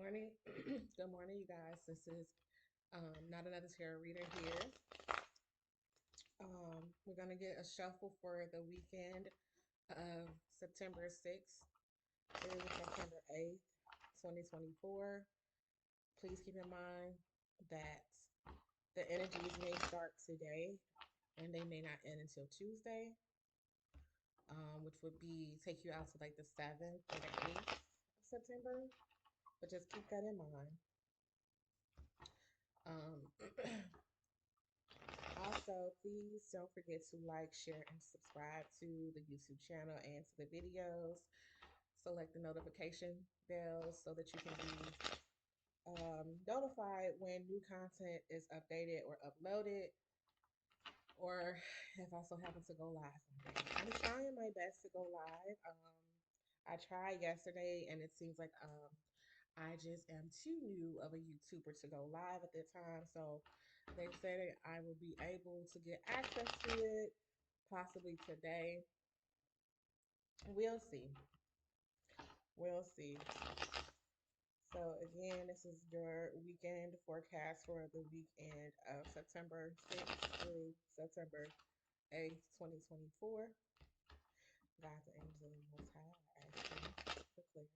Morning. Good morning, you guys. This is not another tarot reader here. We're going to get a shuffle for the weekend of September 6th through September 8th, 2024. Please keep in mind that the energies may start today and they may not end until Tuesday, which would be take you out to like the 7th or the 8th of September. But just keep that in mind. Um, Also, please don't forget to like, share, and subscribe to the YouTube channel and to the videos. Select the notification bell so that you can be notified when new content is updated or uploaded, or if I so happen to go live one day. I'm trying my best to go live. I tried yesterday, and it seems like I just am too new of a YouTuber to go live at that time. So they said I will be able to get access to it possibly today. We'll see. We'll see. So again, this is your weekend forecast for the weekend of September 6th through September 8th, 2024. God, the angels of the Most High, I ask for clarity.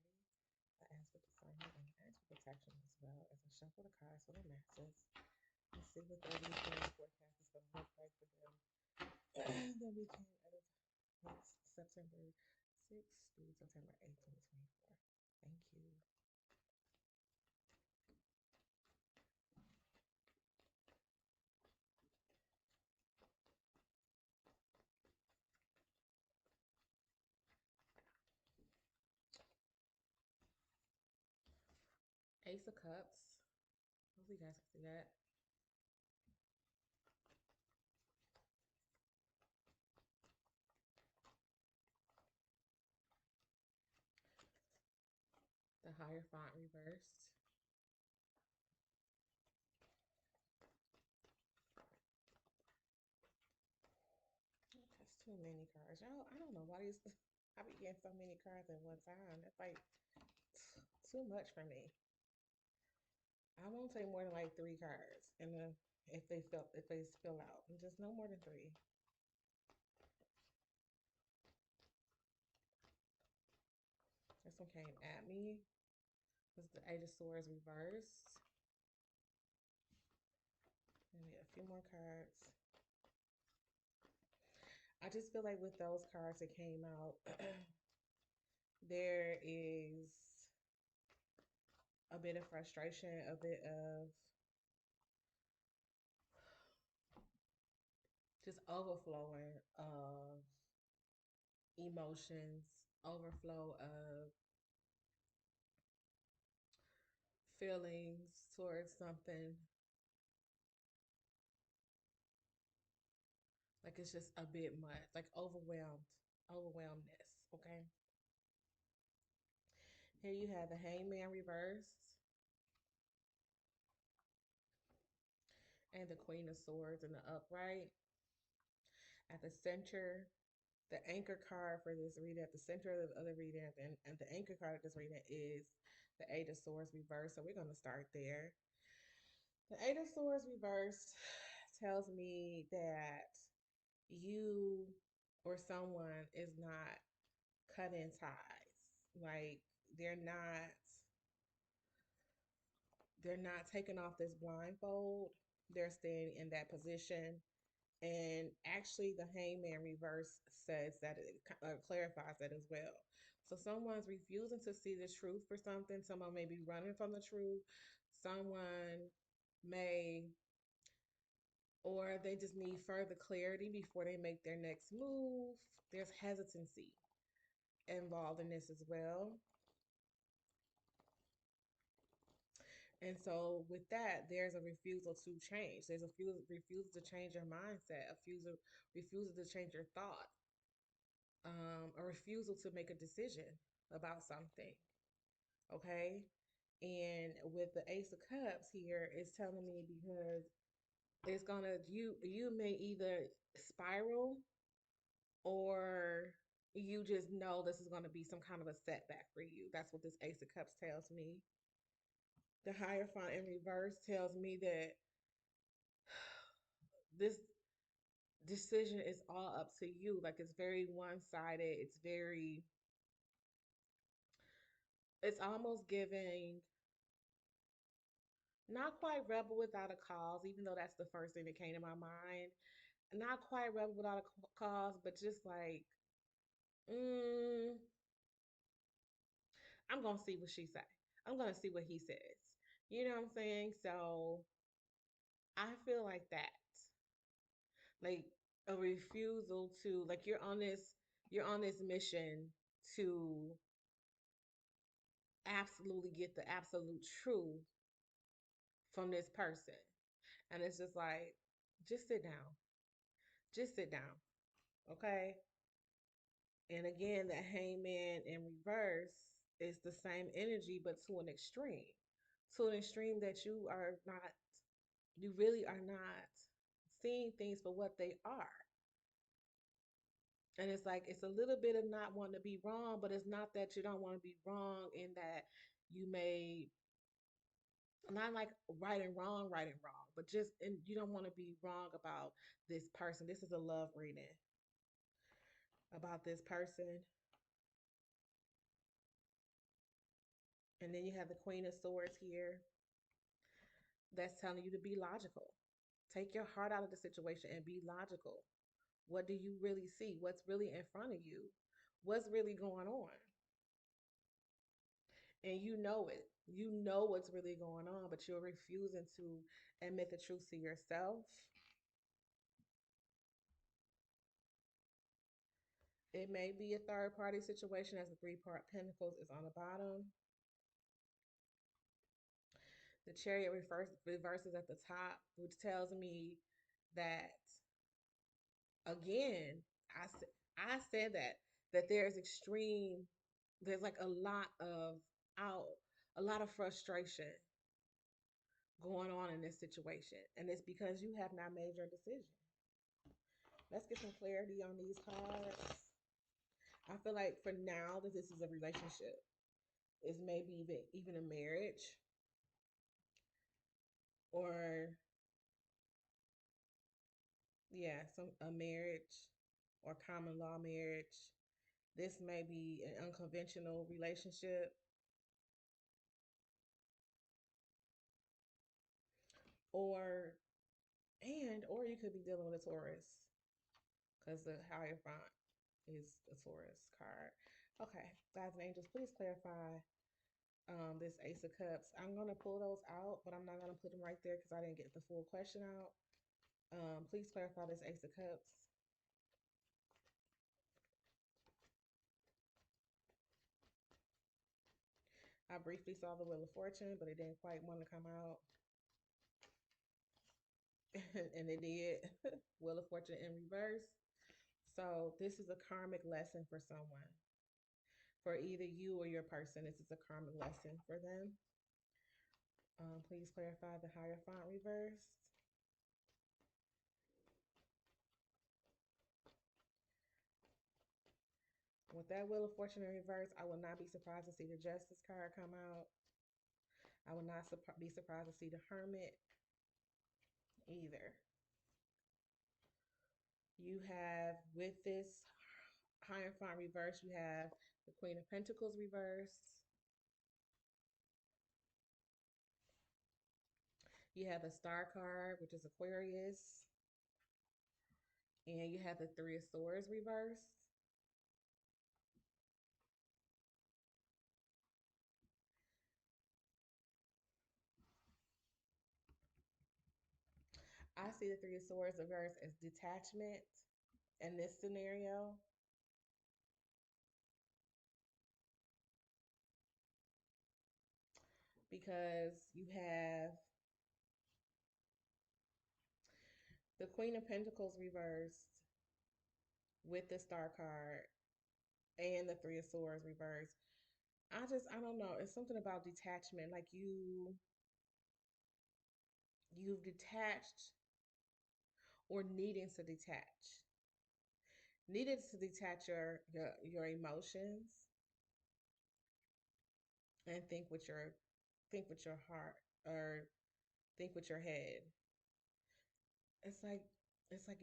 I ask for discernment and I ask for protection as well as I shuffle the cards for the masses. Let's see what their weekend forecast is going to look like for them. The weekend of September 6th through September 8th, 2024. Thank you. Ace of Cups. Hopefully you guys can see that. The Hierophant reversed. That's too many cards. Y'all, I don't know why these I be getting so many cards at one time. That's like too much for me. I won't take more than like three cards, and then if they spill out, and just no more than three. This one came at me. This is the Eight of Swords reversed. And we have a few more cards. I just feel like with those cards that came out, there is a bit of frustration, a bit of just overflowing of emotions, overflow of feelings towards something. Like it's just a bit much, like overwhelmedness. Okay. Here you have the Hangman reversed and the Queen of Swords in the upright. At the center, the anchor card for this reading, at the center of the reading, and the anchor card of this reading is the Eight of Swords reversed. So we're going to start there. The Eight of Swords reversed tells me that you or someone is not cutting ties. Like they're not they're not taking off this blindfold. They're staying in that position. And actually, the Hangman reverse says that it clarifies that as well. So someone's refusing to see the truth for something. Someone may be running from the truth. Someone may, or they just need further clarity before they make their next move. There's hesitancy involved in this as well. And so with that, there's a refusal to change. There's a refusal to change your mindset, refusal to change your thought, a refusal to make a decision about something. Okay. And with the Ace of Cups here, it's telling me because it's gonna you may either spiral or you just know this is gonna be some kind of a setback for you. That's what this Ace of Cups tells me. The Hierophant in reverse tells me that this decision is all up to you. Like it's very one sided. It's almost giving not quite rebel without a cause, even though that's the first thing that came to my mind. Not quite rebel without a cause, but just like, mm, I'm gonna see what she say. I'm gonna see what he says. You know what I'm saying? So I feel like that, like a refusal to, like you're on this mission to absolutely get the absolute truth from this person, and it's just like, just sit down, just sit down, okay? And again, that hangman in reverse is the same energy, but to an extreme that you really are not seeing things for what they are. And it's like, it's a little bit of not wanting to be wrong, but it's not that you don't want to be wrong in that you may, not like right and wrong, but just, and you don't want to be wrong about this person. This is a love reading about this person. And then you have the Queen of Swords here that's telling you to be logical. Take your heart out of the situation and be logical. What do you really see? What's really in front of you? What's really going on? And you know it. You know what's really going on, but you're refusing to admit the truth to yourself. It may be a third party situation as the three-part pentacles is on the bottom. The chariot reverses at the top, which tells me that again, I said that there's like out a lot of frustration going on in this situation, and it's because you have not made your decision. Let's get some clarity on these cards. I feel like for now that this is a relationship, it's maybe even a marriage, or yeah, some a marriage or common law marriage. This may be an unconventional relationship, or or you could be dealing with a Taurus because the Hierophant is a Taurus card. Okay, guys and angels, please clarify this Ace of Cups. I'm gonna pull those out, but I'm not gonna put them right there because I didn't get the full question out. Please clarify this Ace of Cups. I briefly saw the Wheel of Fortune, but it didn't quite want to come out. And it did. Wheel of Fortune in reverse. So this is a karmic lesson for someone. For either you or your person, this is a karmic lesson for them. Please clarify the Hierophant reverse. With that Wheel of Fortune in reverse, I will not be surprised to see the Justice card come out. I would not be surprised to see the Hermit either. You have, with this Hierophant reverse, you have the Queen of Pentacles reverse. You have the Star card, which is Aquarius. And you have the Three of Swords reversed. I see the Three of Swords reversed as detachment in this scenario. Because you have the Queen of Pentacles reversed with the Star card and the Three of Swords reversed. I don't know. It's something about detachment. Like you've detached or needed to detach your emotions and think with your think with your heart or think with your head. It's like it's like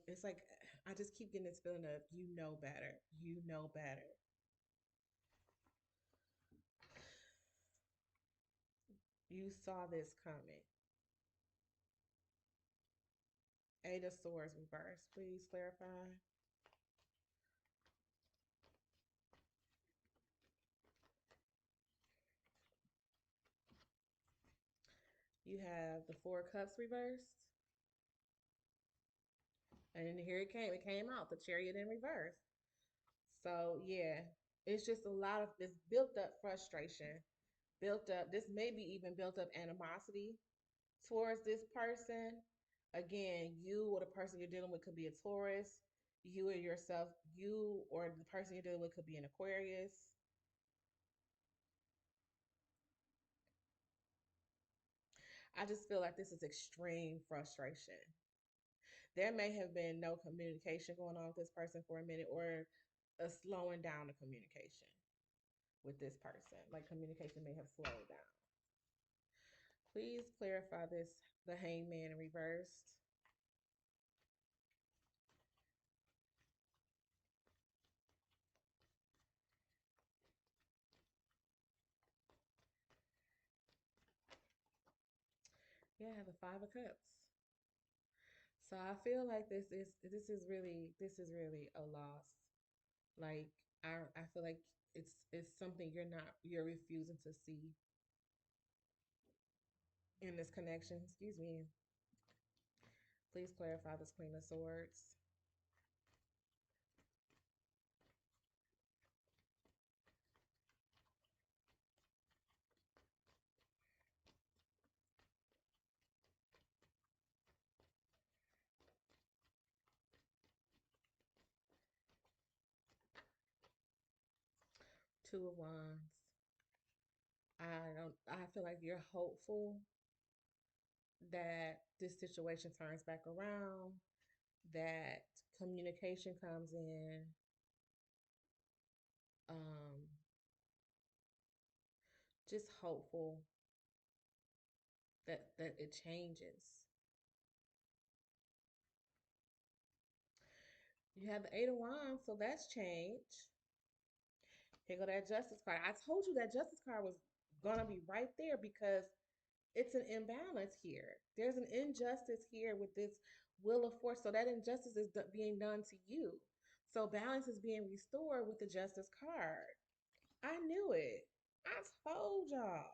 it's like I just keep getting this feeling of you know better. You know better. You saw this coming. Eight of Swords reverse. Please clarify. You have the Four of Cups reversed. And here it came. It came out. The Chariot in reverse. So yeah, it's just a lot of this built up frustration, built up. This maybe even built up animosity towards this person. Again, you or the person you're dealing with could be a Taurus. You or yourself, you or the person you're dealing with could be an Aquarius. I just feel like this is extreme frustration. There may have been no communication going on with this person for a minute or a slowing down of communication with this person. Like communication may have slowed down. Please clarify this the hangman reversed. Yeah, the five of cups. So I feel like this is really a loss. Like I feel like it's something you're refusing to see in this connection. Excuse me. Please clarify this Queen of Swords. Two of Wands. I feel like you're hopeful that this situation turns back around, that communication comes in, um, just hopeful that it changes. You have the Eight of Wands, so that's change. Here go that Justice card. I told you that Justice card was gonna be right there because it's an imbalance here. There's an injustice here with this Wheel of Force. So that injustice is being done to you. So balance is being restored with the Justice card. I knew it. I told y'all.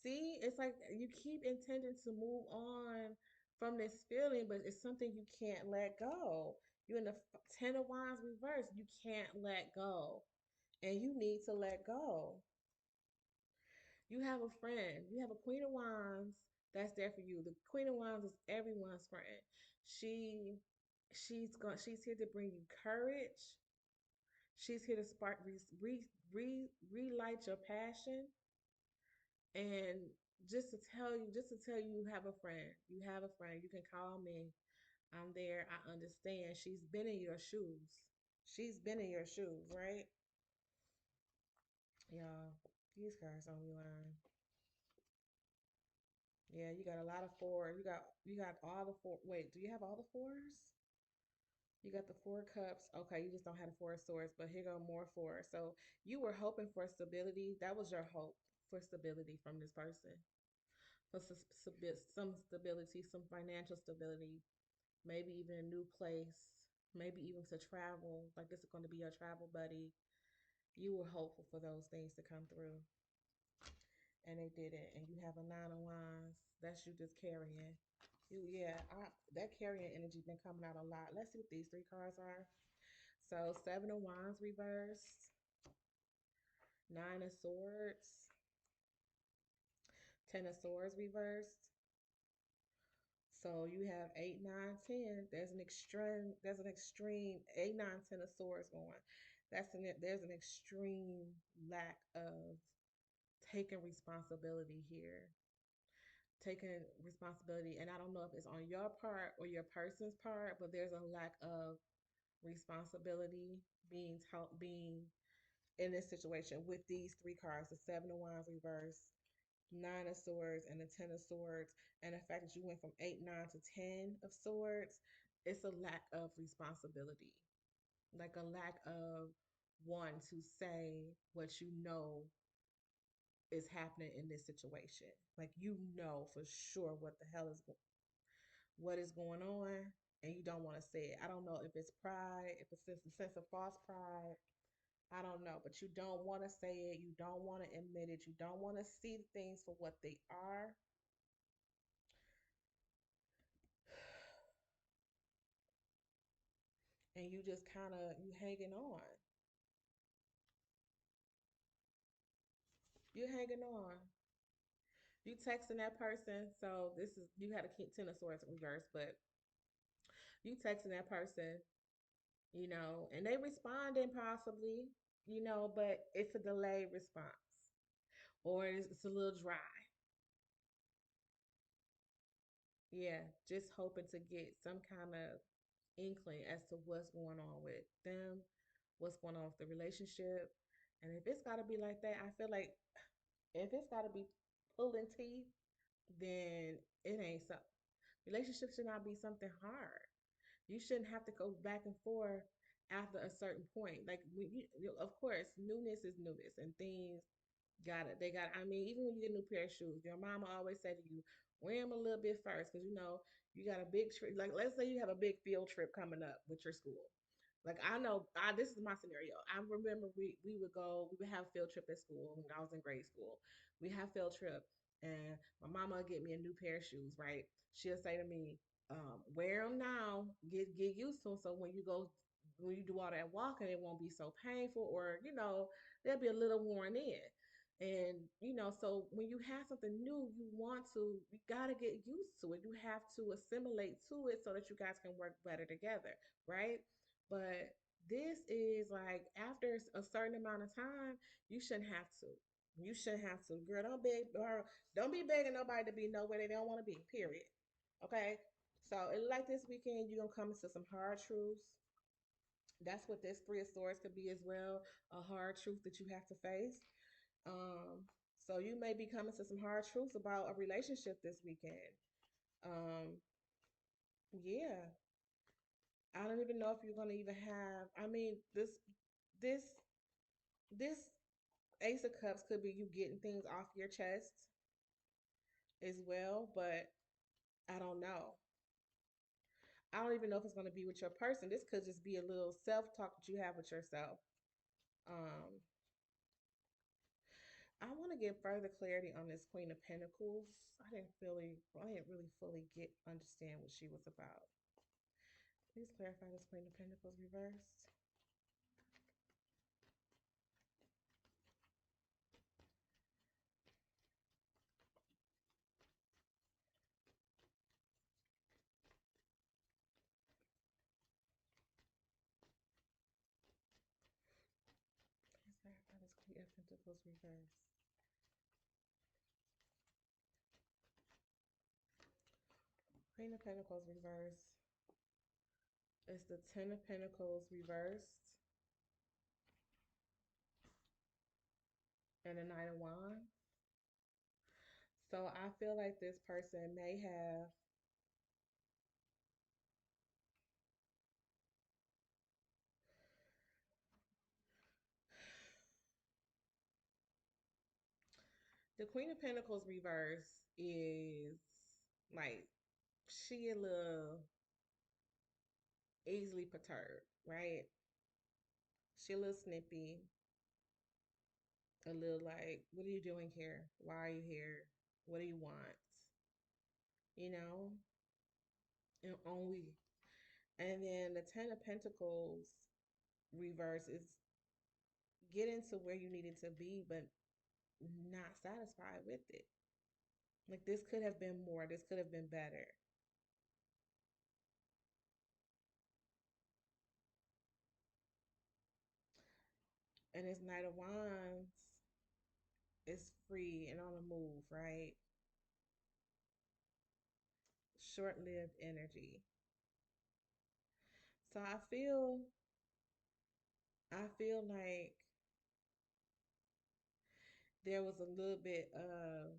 See, it's like you keep intending to move on from this feeling, but it's something you can't let go. You're in the Ten of Wands reverse. You can't let go. And you need to let go. You have a friend. You have a Queen of Wands that's there for you. The Queen of Wands is everyone's friend. She she's here to bring you courage. She's here to spark relight your passion and just to tell you you have a friend. You have a friend. You can call me. I'm there. I understand. She's been in your shoes. She's been in your shoes, right? Y'all, these cards on the line. Yeah, you got a lot of four. You got all the four. Wait, do you have all the fours? You got the four cups. Okay, you just don't have the four of swords, but here go more four. So you were hoping for stability. That was your hope for stability from this person. For some stability, some financial stability, maybe even a new place, maybe even to travel. Like this is going to be your travel buddy. You were hopeful for those things to come through, and they didn't. And you have a Nine of Wands. That's you just carrying. That carrying energy been coming out a lot. Let's see what these three cards are. So Seven of Wands reversed, Nine of Swords, Ten of Swords reversed. So you have eight, nine, ten. There's an extreme eight, nine, ten of swords going. There's an extreme lack of taking responsibility here. Taking responsibility, and I don't know if it's on your part or your person's part, but there's a lack of responsibility being in this situation with these three cards, the Seven of Wands reverse Nine of Swords and the Ten of Swords, and the fact that you went from eight, nine to 10 of Swords, it's a lack of responsibility, like a lack of one to say what you know is happening in this situation. Like you know for sure what the hell is what is going on, and you don't want to say it. I don't know if it's pride, if it's a sense of false pride. I don't know, but you don't want to say it. You don't want to admit it. You don't want to see things for what they are, and you just kind of you hanging on. You hanging on. You texting that person. So this is you had a Ten of Swords reverse, but you texting that person, and they responding possibly, but it's a delayed response or it's a little dry. Yeah, just hoping to get some kind of inkling as to what's going on with them, what's going on with the relationship. And if it's got to be like that, I feel like if it's got to be pulling teeth, then it ain't so. Relationships should not be something hard. You shouldn't have to go back and forth after a certain point. Like of course, newness is newness, and things got it. They got. I mean, even when you get a new pair of shoes, your mama always said to you, wear them a little bit first, because you got a big trip. Like let's say you have a big field trip coming up with your school. Like I know, this is my scenario. I remember we would have field trip at school when I was in grade school. We have field trip, and my mama would get me a new pair of shoes. Right? She'll say to me, "Wear them now. Get used to them. So when you do all that walking, it won't be so painful, or they'll be a little worn in." And so when you have something new, you gotta get used to it. You have to assimilate to it so that you guys can work better together, right? But this is like after a certain amount of time, you shouldn't have to. You shouldn't have to. Girl, don't be begging nobody to be nowhere they don't want to be. Period. Okay. So it like this weekend, you're gonna come into some hard truths. That's what this Three of Swords could be as well. A hard truth that you have to face. Um, so you may be coming to some hard truths about a relationship this weekend. Um, yeah. I don't even know if you're gonna even have. I mean, this this Ace of Cups could be you getting things off your chest as well, but I don't know. I don't even know if it's gonna be with your person. This could just be a little self talk that you have with yourself. Um, I want to get further clarity on this Queen of Pentacles. I didn't really fully understand what she was about. Please clarify this Queen of Pentacles reversed. Please clarify this Queen of Pentacles reversed. Queen of Pentacles reversed. It's the Ten of Pentacles reversed and the Knight of Wands. So I feel like this person may have the Queen of Pentacles reverse is like she a little easily perturbed, right? She a little snippy, a little like, what are you doing here? Why are you here? What do you want? You know? And only and then the Ten of Pentacles reverse is getting to where you needed to be, but not satisfied with it. Like this could have been more. This could have been better. And this Knight of Wands is free and on the move, right? Short-lived energy. So I feel like there was a little bit of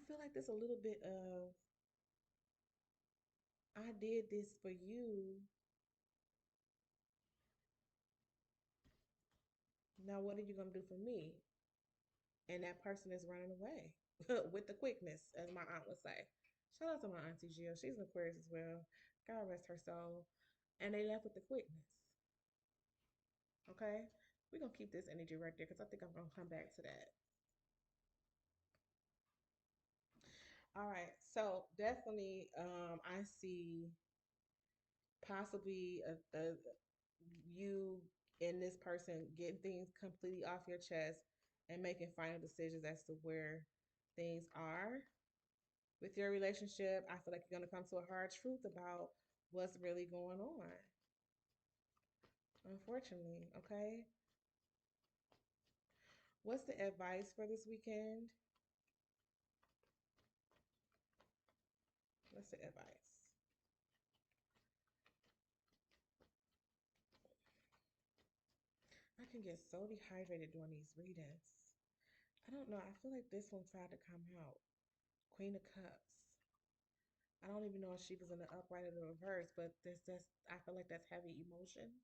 feel like there's a little bit of I did this for you. Now what are you gonna do for me? And that person is running away with the quickness, as my aunt would say. Shout out to my auntie Jill. She's an Aquarius as well. God rest her soul. And they left with the quickness. Okay? We're gonna keep this energy right there because I think I'm gonna come back to that. All right. So definitely I see possibly you and this person getting things completely off your chest and making final decisions as to where things are with your relationship. I feel like you're going to come to a hard truth about what's really going on. Unfortunately, okay? What's the advice for this weekend? What's the advice? I can get so dehydrated during these readings. I don't know. I feel like this one tried to come out. Queen of Cups. I don't even know if she was in the upright or the reverse, but this just I feel like that's heavy emotions.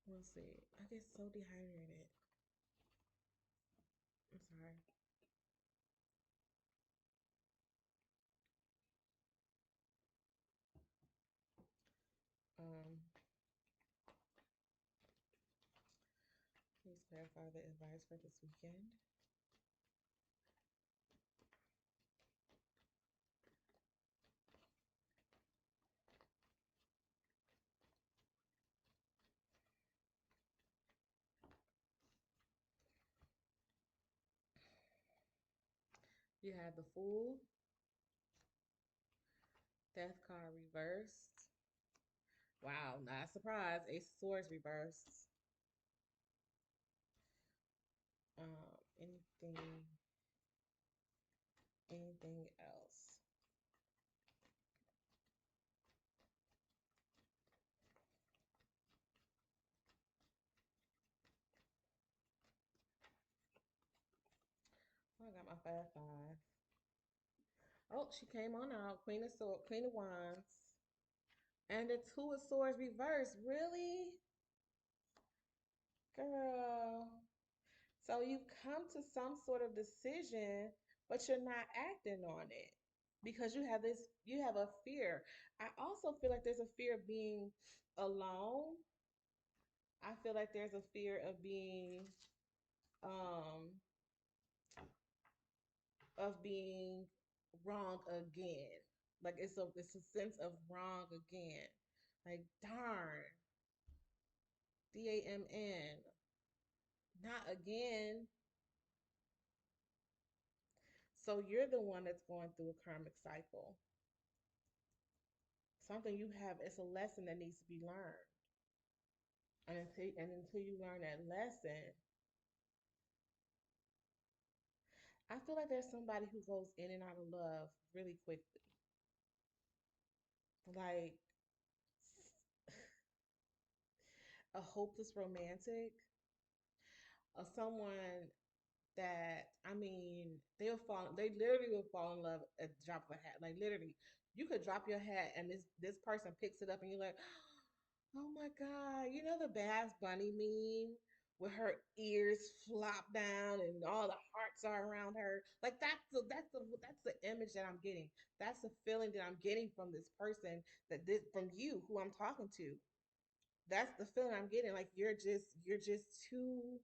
We'll see. I get so dehydrated. I'm sorry. Um, please clarify the advice for this weekend. You have the Fool, Death card reversed. Wow, not surprised. Ace of Swords reversed. Anything, anything else? Oh, I got my 5-5. Oh, she came on out. Queen of Swords, Queen of Wands, and the Two of Swords reversed. Really, girl? So you've come to some sort of decision, but you're not acting on it because you have a fear. I also feel like there's a fear of being alone. I feel like there's a fear um of being wrong again. Like it's a sense of wrong again. Like darn, DAMN, not again. So you're the one that's going through a karmic cycle. Something you have, it's a lesson that needs to be learned. And until you learn that lesson, I feel like there's somebody who goes in and out of love really quickly. Like a hopeless romantic or someone that they literally will fall in love at the drop of a hat. Like literally, you could drop your hat and this person picks it up and you're like, oh my God, you know the Bass Bunny meme where her ears flop down and all the hearts are around her. Like that's the image that I'm getting. That's the feeling that I'm getting from this person from you who I'm talking to. That's the feeling I'm getting. Like you're just too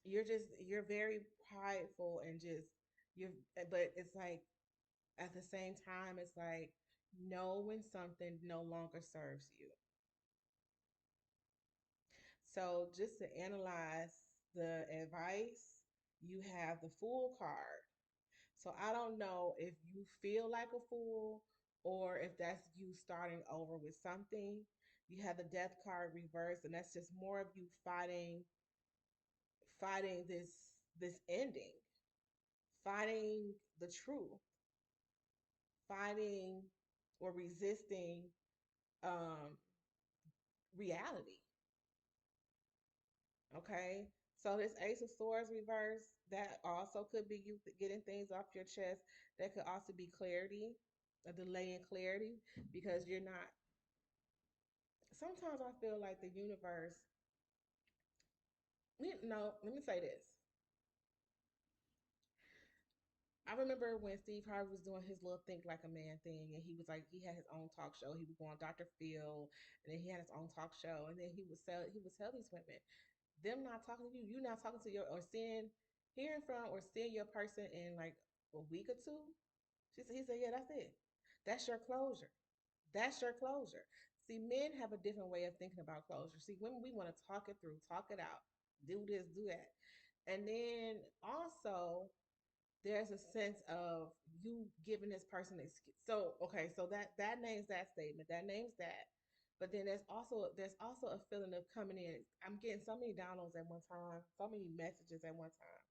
you're very prideful and just you're but it's like at the same time it's like know when something no longer serves you. So just to analyze the advice, you have the Fool card. So I don't know if you feel like a fool or if that's you starting over with something. You have the Death card reversed, and that's just more of you fighting this ending, fighting the truth, fighting or resisting um reality. Okay. So this Ace of Swords reverse, that also could be you getting things off your chest. That could also be clarity, a delay in clarity, because you're not. Sometimes I feel like the universe. No, let me say this. I remember when Steve Harvey was doing his little Think Like a Man thing, and he was like, he had his own talk show. He would go on Dr. Phil, and then he had his own talk show, and then he would tell these women, them not talking to you, you not talking to your or seeing, hearing from or seeing your person in like a week or two. He said, yeah, that's it. That's your closure. That's your closure. See, men have a different way of thinking about closure. See, women, we want to talk it through, talk it out, do this, do that. And then also, there's a sense of you giving this person excuse. So, okay, so that names that statement, that names that. But then there's also a feeling of coming in. I'm getting so many downloads at one time, so many messages at one time.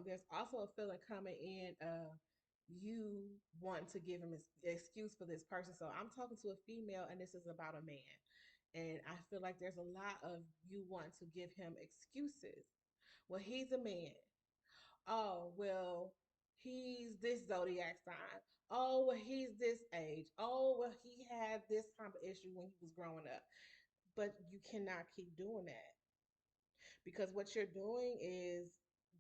There's also a feeling coming in of you wanting to give him an excuse for this person. So I'm talking to a female, and this is about a man, and I feel like there's a lot of you wanting to give him excuses. Well, he's a man. Oh, well, he's this zodiac sign. Oh, well, he's this age. Oh, well, he had this type of issue when he was growing up. But you cannot keep doing that, because what you're doing is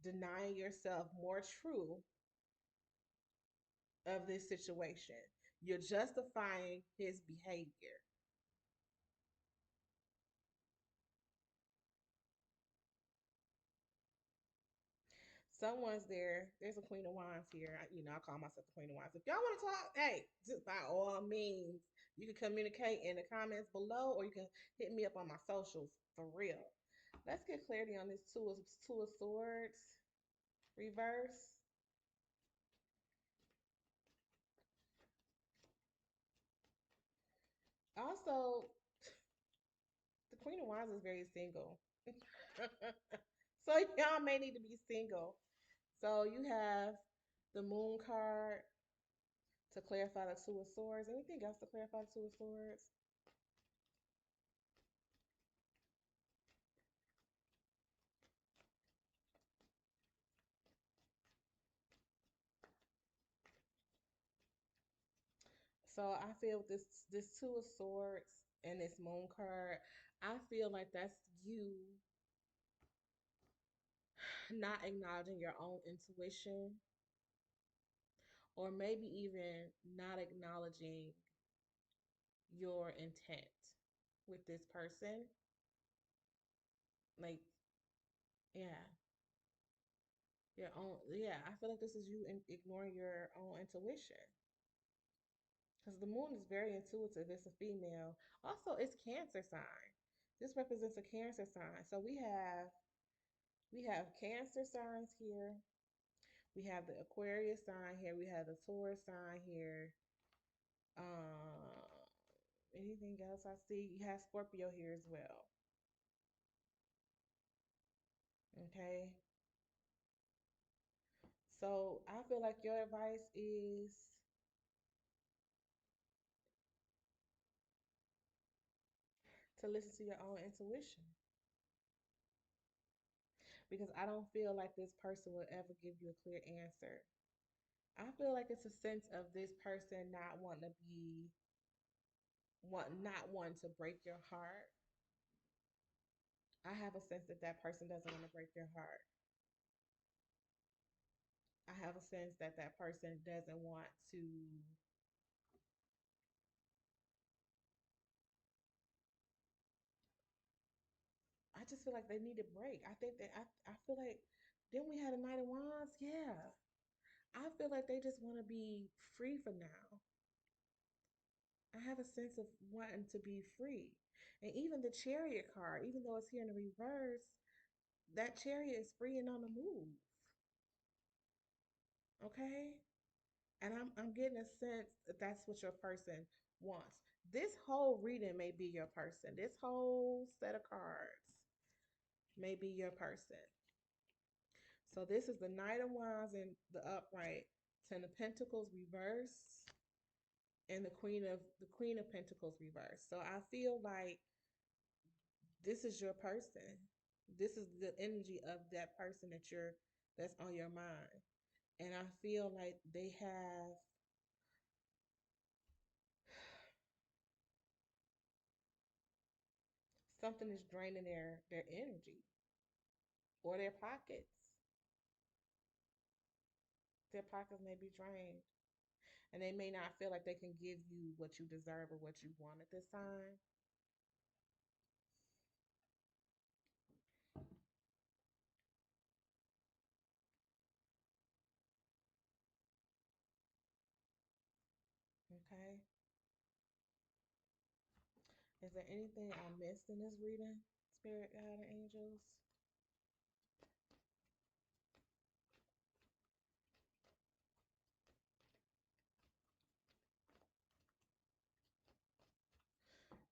denying yourself more truth of this situation. You're justifying his behavior. Someone's there. There's a Queen of Wands here. I call myself the Queen of Wands. If y'all want to talk, hey, just by all means, you can communicate in the comments below, or you can hit me up on my socials for real. Let's get clarity on this two of swords reverse. Also, the Queen of Wands is very single. So y'all may need to be single. So you have the Moon card to clarify the Two of Swords. Anything else to clarify the Two of Swords? So I feel this Two of Swords and this Moon card, I feel like that's you not acknowledging your own intuition, or maybe even not acknowledging your intent with this person. Like, yeah, your own. Yeah, I feel like this is you ignoring your own intuition. Because the moon is very intuitive. It's a female. Also, it's Cancer sign. This represents a Cancer sign. So we have Cancer signs here. We have the Aquarius sign here. We have the Taurus sign here. Um, anything else I see? You have Scorpio here as well. Okay. So I feel like your advice is to listen to your own intuition, because I don't feel like this person will ever give you a clear answer. I feel like it's a sense of this person not wanting to be not wanting to break your heart. I have a sense that that person doesn't want to break your heart. I have a sense that that person doesn't want to. I just feel like they need a break. I think that I feel like then we had a Knight of Wands. Yeah, I feel like they just want to be free for now. I have a sense of wanting to be free. And even the Chariot card, even though it's here in the reverse, that Chariot is free and on the move. Okay? And I'm getting a sense that that's what your person wants. This whole reading may be your person. This whole set of cards may be your person. So this is the Knight of Wands in the upright, Ten of Pentacles reverse, and the Queen of Pentacles reverse. So I feel like this is your person. This is the energy of that person that's on your mind. And I feel like they have something that's draining their energy or their pockets. Their pockets may be drained. And they may not feel like they can give you what you deserve or what you want at this time. Okay. Is there anything I missed in this reading, Spirit, God, and angels?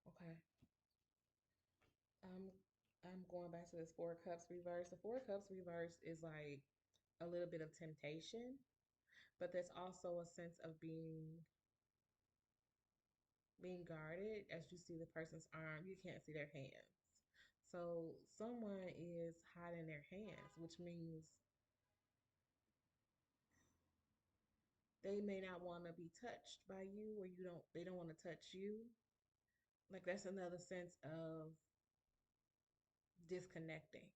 Okay. I'm I'm going back to this Four of Cups reverse. The Four of Cups reverse is like a little bit of temptation, but there's also a sense of being guarded. As you see the person's arm, you can't see their hands. So someone is hiding their hands, which means they may not want to be touched by you, or they don't want to touch you. Like that's another sense of disconnecting.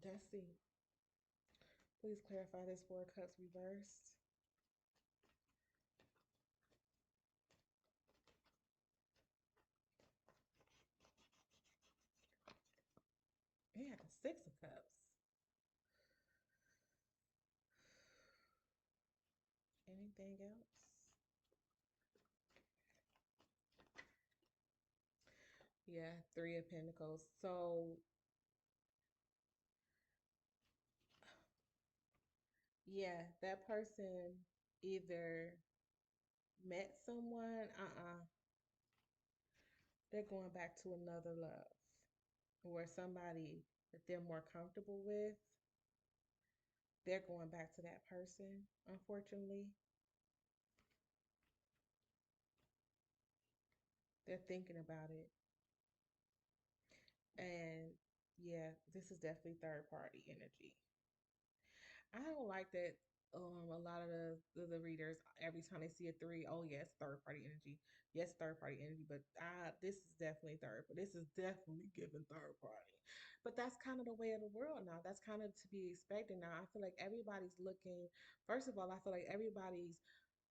Let's see. Please clarify this Four of Cups reversed. Yeah, the Six of Cups. Anything else? Yeah, Three of Pentacles. So, yeah, that person either met someone, they're going back to another love, or somebody that they're more comfortable with, they're going back to that person, unfortunately. They're thinking about it. And yeah, this is definitely third party energy. I don't like that. A lot of the readers, every time they see a three, oh yes, third party energy, yes, third party energy. But this is definitely third. But this is definitely giving third party. But that's kind of the way of the world now. That's kind of to be expected now. I feel like everybody's looking. First of all, I feel like everybody's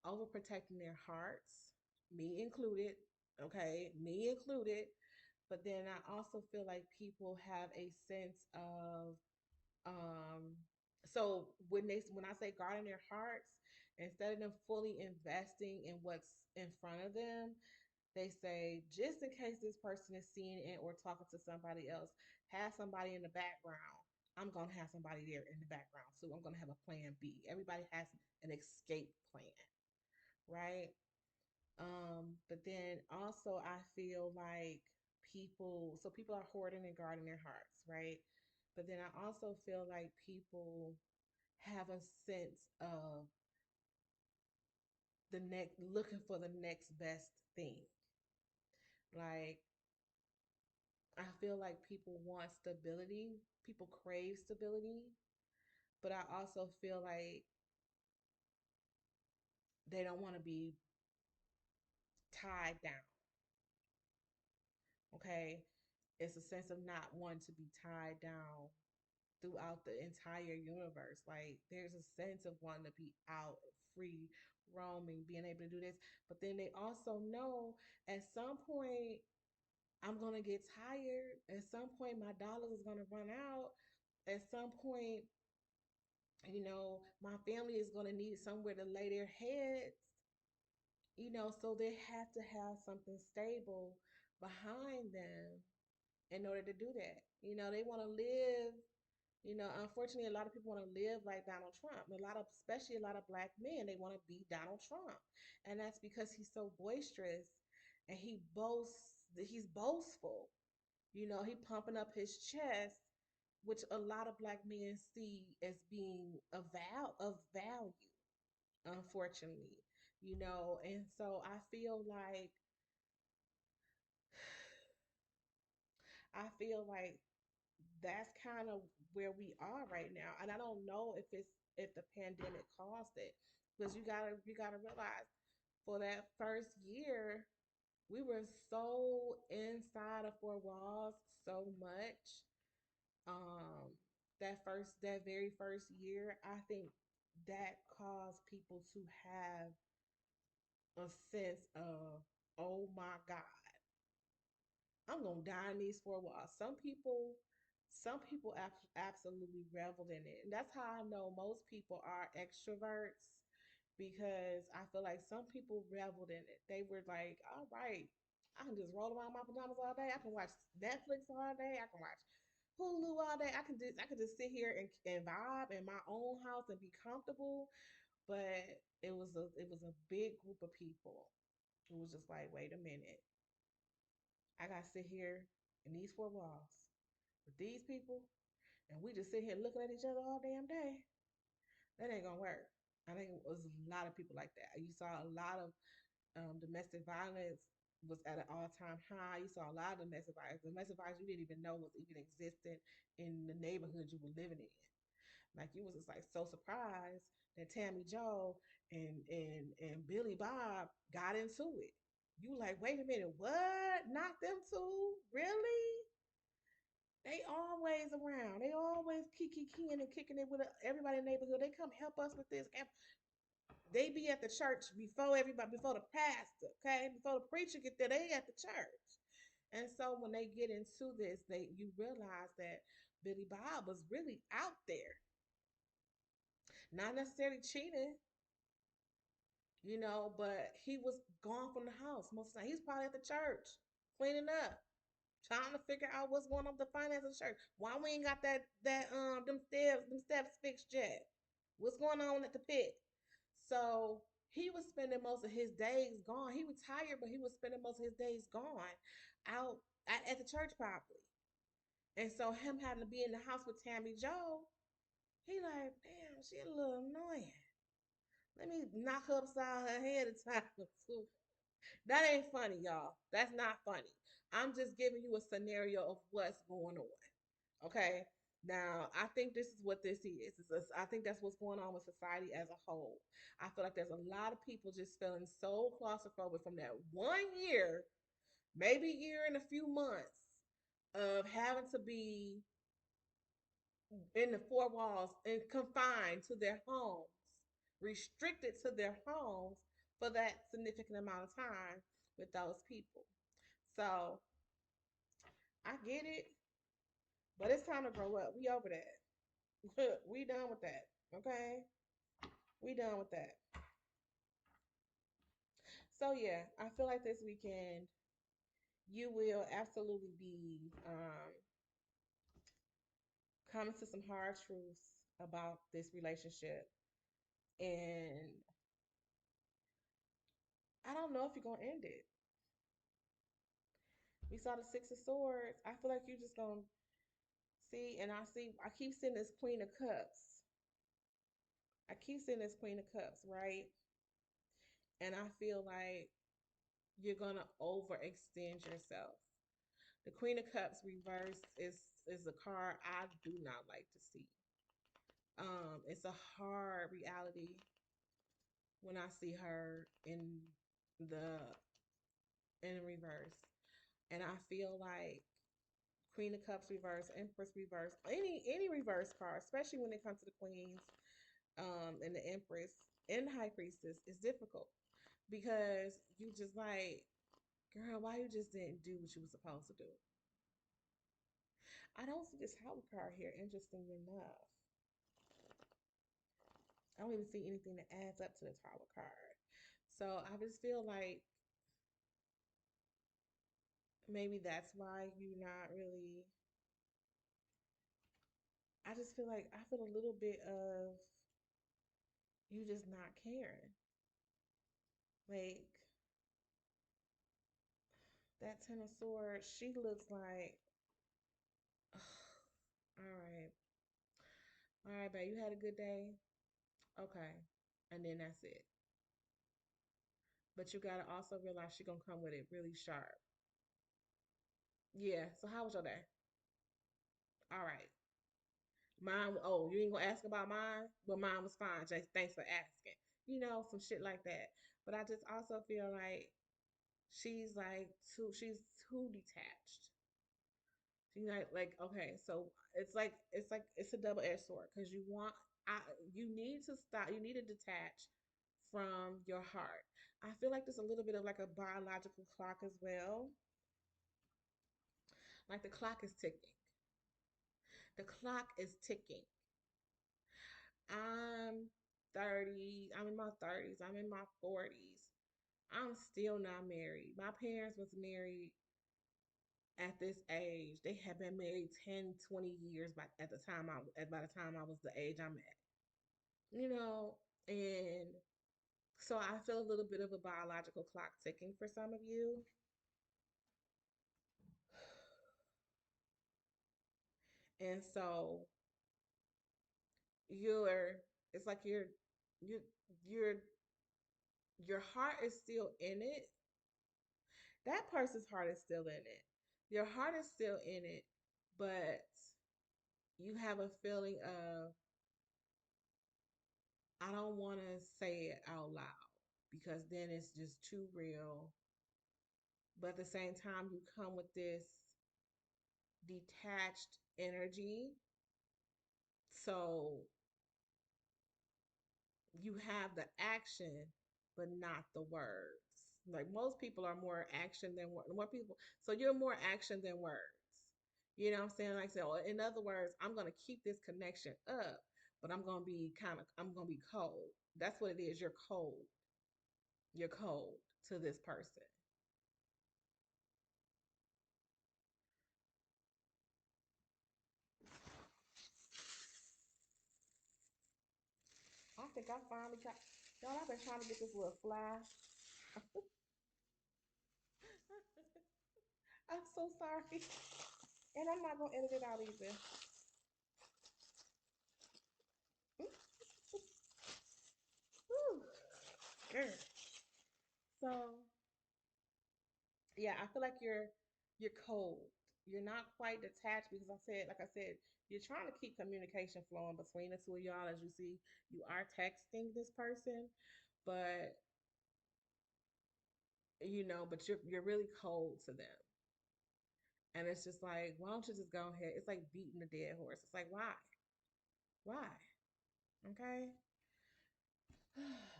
overprotecting their hearts, me included. Okay, me included. But then I also feel like people have a sense of um so when I say guarding their hearts, instead of them fully investing in what's in front of them, they say just in case this person is seeing it or talking to somebody else, have somebody in the background. I'm gonna have somebody there in the background, so I'm gonna have a plan B. Everybody has an escape plan, right? But then also I feel like people are hoarding and guarding their hearts, right? But then I also feel like people have a sense of the next looking for the next best thing. Like I feel like people want stability, people crave stability, but I also feel like they don't want to be tied down. Okay? It's a sense of not wanting to be tied down throughout the entire universe. Like there's a sense of wanting to be out, free, roaming, being able to do this. But then they also know at some point I'm gonna get tired. At some point my dollars is gonna run out. At some point, my family is gonna need somewhere to lay their heads. So they have to have something stable behind them in order to do that. They want to live. Unfortunately, a lot of people want to live like Donald Trump. Especially a lot of black men, they want to be Donald Trump, and that's because he's so boisterous and he boasts. He's boastful. He pumping up his chest, which a lot of black men see as being of value. Unfortunately, and so I feel like that's kind of where we are right now. And I don't know if the pandemic caused it. Because you gotta realize for that first year, we were so inside of four walls so much. Um that very first year, I think that caused people to have a sense of, oh my God, I'm gonna die in these four walls. Some people absolutely reveled in it, and that's how I know most people are extroverts because I feel like some people reveled in it. They were like, all right, I can just roll around my pajamas all day. I can watch Netflix all day. I can watch Hulu all day. I could just sit here and vibe in my own house and be comfortable. But it was a big group of people who was just like, wait a minute, I gotta sit here in these four walls with these people, and we just sit here looking at each other all damn day. That ain't gonna work. I think it was a lot of people like that. You saw a lot of domestic violence was at an all-time high. You saw a lot of domestic violence you didn't even know was even existing in the neighborhood you were living in. Like you was just like so surprised that Tammy Joe and Billy Bob got into it. You like, wait a minute, what? Not them two? Really? They always around. They always keying and kicking it with everybody in the neighborhood. They come help us with this. They be at the church before everybody, before the pastor, okay? Before the preacher get there, they at the church. And so when they get into this, you realize that Billy Bob was really out there, not necessarily cheating, but he was gone from the house most of the time. He's probably at the church cleaning up, trying to figure out what's going on with the finances of the church. Why we ain't got them steps fixed yet? What's going on at the pit? So he was spending most of his days gone. He retired, but he was spending most of his days gone out at the church property. And so him having to be in the house with Tammy Joe, he like, damn, she a little annoying. Let me knock her upside her head a time or two. That ain't funny, y'all. That's not funny. I'm just giving you a scenario of what's going on. Okay. Now, I think this is what this is. I think that's what's going on with society as a whole. I feel like there's a lot of people just feeling so claustrophobic from that 1 year, maybe year and a few months of having to be in the four walls and confined to their homes, restricted to their homes for that significant amount of time with those people. So I get it, but it's time to grow up. We over that. We done with that. Okay? We done with that. So yeah, I feel like this weekend you will absolutely be coming to some hard truths about this relationship. And I don't know if you're gonna end it. We saw the Six of Swords. I feel like you're just gonna I keep seeing this Queen of Cups. I keep seeing this Queen of Cups, right? And I feel like you're gonna overextend yourself. The Queen of Cups reverse is a card I do not like to see. It's a hard reality when I see her the in reverse. And I feel like Queen of Cups reverse, Empress reverse, any reverse card, especially when it comes to the Queens, and the Empress and High Priestess, is difficult because you just like, girl, why you just didn't do what you were supposed to do? I don't see this Tower card here, interesting enough. I don't even see anything that adds up to the Tower card. So I just feel like maybe that's why you're not really. I just feel like I feel a little bit of you just not caring. Like that Ten of Swords, she looks like, all right, babe, you had a good day, okay, and then that's it. But you gotta also realize she's gonna come with it really sharp. Yeah. So how was your day? All right. Mine. Oh, you ain't gonna ask about mine? Well, mine was fine. Just thanks for asking. Some shit like that. But I just also feel like she's like too. She's too detached. She's like okay. So it's a double edged sword because I you need to stop. You need to detach from your heart. I feel like there's a little bit of like a biological clock as well. Like the clock is ticking. The clock is ticking. I'm 30. I'm in my 30s. I'm in my 40s. I'm still not married. My parents was married at this age. They had been married 10, 20 years by the time I was the age I'm at. You know, and so I feel a little bit of a biological clock ticking for some of you. And so you're it's like you you're your heart is still in it. That person's heart is still in it. Your heart is still in it, but you have a feeling of I don't want to say it out loud because then it's just too real. But at the same time, you come with this detached energy. So you have the action, but not the words. Like most people are more action than more people. So you're more action than words. You know what I'm saying? Like so in other words, I'm gonna keep this connection up, but I'm gonna be cold. That's what it is. You're cold. You're cold to this person. I think I finally got y'all, I've been trying to get this little fly. I'm so sorry. And I'm not gonna edit it out either. Whew. Girl. So yeah, I feel like you're cold. You're not quite detached because like I said, you're trying to keep communication flowing between the two of y'all. As you see, you are texting this person, but but you're really cold to them. And it's just like, why don't you just go ahead? It's like beating the dead horse. It's like, why? Why? Okay.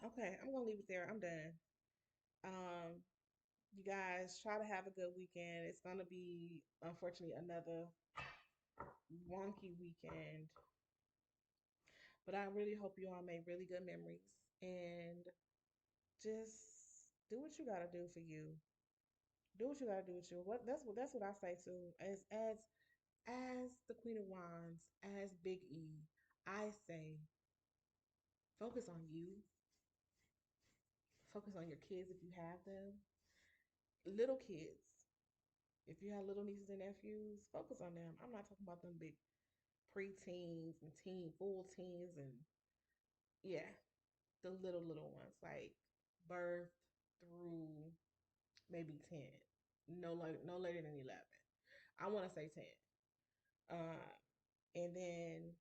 Okay, I'm gonna leave it there. I'm done. Um, you guys try to have a good weekend. It's gonna be unfortunately another wonky weekend. But I really hope you all made really good memories and just do what you gotta do for you. Do what you gotta do with you. That's what I say too. As the Queen of Wands, as Big E, I say focus on you. Focus on your kids if you have them. Little kids. If you have little nieces and nephews, focus on them. I'm not talking about them big preteens and full teens and yeah, the little ones like birth through maybe 10. No later than 11. I want to say 10. Uh, and then,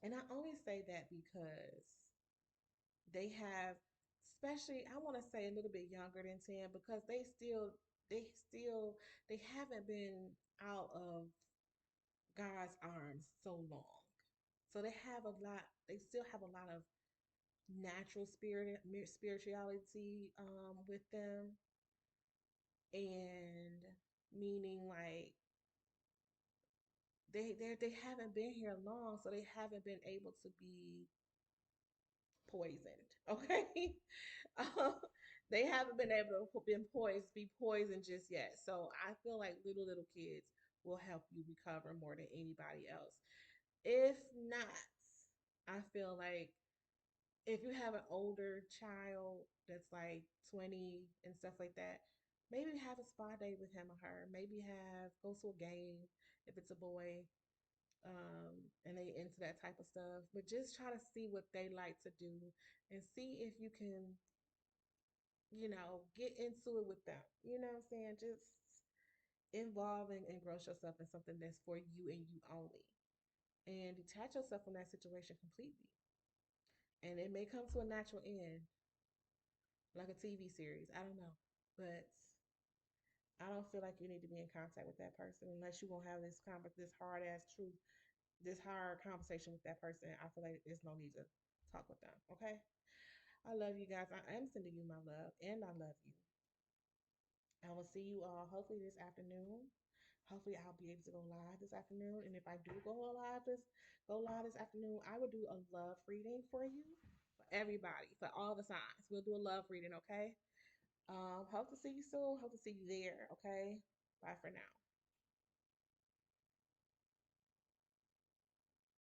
and I only say that because they have, especially, I want to say a little bit younger than 10 because they still, they haven't been out of God's arms so long. So they still have a lot of natural spirituality with them and meaning like they haven't been here long, so they haven't been able to be poisoned. Okay, um, they haven't been able to be poisoned just yet. So I feel like little kids will help you recover more than anybody else. If not, I feel like if you have an older child that's like 20 and stuff like that, maybe have a spa day with him or her. Maybe have go to a game if it's a boy, and they into that type of stuff. But just try to see what they like to do and see if you can, get into it with them. You know what I'm saying? Just involve and engross yourself in something that's for you and you only. And detach yourself from that situation completely. And it may come to a natural end, like a TV series. I don't know. But I don't feel like you need to be in contact with that person unless you won't have this hard ass truth, this hard conversation with that person. I feel like there's no need to talk with them. Okay. I love you guys. I am sending you my love, and I love you. I will see you all hopefully this afternoon. Hopefully I'll be able to go live this afternoon. And if I do go live this afternoon, I will do a love reading for you, for everybody, for all the signs. We'll do a love reading, okay? Hope to see you soon. Hope to see you there, okay? Bye for now.